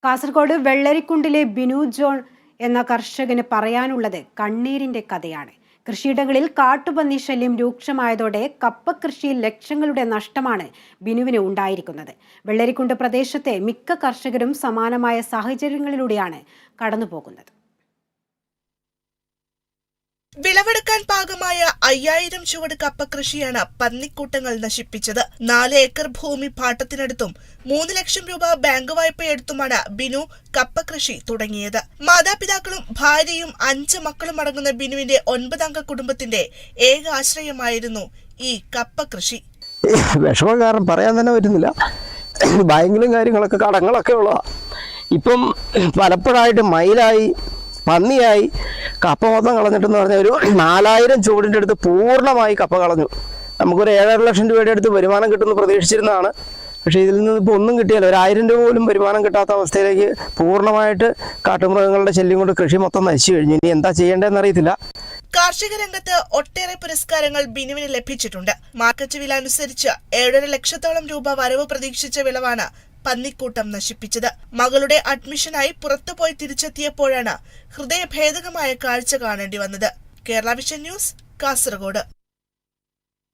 Kasaragod വെള്ളരിക്കുണ്ടിലെ Binu John എന്ന കർഷകന് പറയാനുള്ളത് കണ്ണീരിന്റെ കഥയാണ്. കൃഷിയിടങ്ങളിൽ കാട്ടുപന്നി ശല്യം രൂക്ഷമായതോടെ കപ്പ കൃഷിയിൽ ലക്ഷങ്ങളുടെ നഷ്ടമാണ് ബിനുവിന് ഉണ്ടായിരിക്കുന്നത്. വെള്ളരിക്കുണ്ട് പ്രദേശത്തെ മിക്ക കർഷകരും സമാനമായ സാഹചര്യങ്ങളിലൂടെയാണ് കടന്നുപോകുന്നത്. വിളവെടുക്കാൻ പാകമായ 5000 ചുവട് കപ്പ കൃഷിയാണ് പന്നിക്കൂട്ടങ്ങൾ നശിപ്പിച്ചത്. 4 ഏക്കർ ഭൂമി പാട്ടത്തിനടുത്തും 3 ലക്ഷം രൂപ ബാങ്ക് വായ്പയെടുത്തുമാണ് ബിനു കപ്പ കൃഷി തുടങ്ങിയത്. മാതാപിതാക്കളും ഭാര്യയും 5 മക്കളും അടങ്ങുന്ന ബിനുവിന്റെ 9 അംഗ കുടുംബത്തിന്റെ ഏക ആശ്രയമായിരുന്നു ഈ കപ്പ കൃഷി. വിഷമം കാരണം പറയാൻ തന്നെ പറ്റുന്നില്ല. ബാങ്കിലും കാര്യങ്ങളൊക്കെ കടങ്ങളൊക്കെ ഉള്ളതാ. ഇപ്പം പലപ്പോഴായിട്ട് മയിലായി പന്നിയായി കപ്പ മൊത്തം കളഞ്ഞിട്ടെന്ന് പറഞ്ഞാൽ ഒരു 4000 ചുവടിൻ്റെ അടുത്ത് പൂർണ്ണമായി കപ്പ കളഞ്ഞു. നമുക്കൊരു 7.5 ലക്ഷം രൂപയുടെ അടുത്ത് വരുമാനം കിട്ടുമെന്ന് പ്രതീക്ഷിച്ചിരുന്നതാണ്. പക്ഷേ ഇതിൽ നിന്ന് ഇപ്പോൾ ഒന്നും കിട്ടിയാൽ ഒരു 1000 രൂപ പോലും വരുമാനം കിട്ടാത്ത അവസ്ഥയിലേക്ക് പൂർണ്ണമായിട്ട് കാട്ടുമൃഗങ്ങളുടെ ശല്യം കൊണ്ട് കൃഷി മൊത്തം നശിച്ചു കഴിഞ്ഞു. ഇനി എന്താ ചെയ്യേണ്ടതെന്ന് അറിയത്തില്ല. കാർഷിക രംഗത്ത് ഒട്ടേറെ പുരസ്കാരങ്ങൾ ബിനുവിന് ലഭിച്ചിട്ടുണ്ട്. മാർക്കറ്റ് വില അനുസരിച്ച് 7.5 ലക്ഷത്തോളം രൂപ വരവ് പ്രതീക്ഷിച്ച വിളവാണ് പന്നിക്കൂട്ടം നശിപ്പിച്ചത്. മകളുടെ അഡ്മിഷനായി പുറത്തുപോയി തിരിച്ചെത്തിയപ്പോഴാണ് ഹൃദയഭേദകമായ കാഴ്ച കാണേണ്ടി വന്നത്. Kerala vision news, Kasaragod.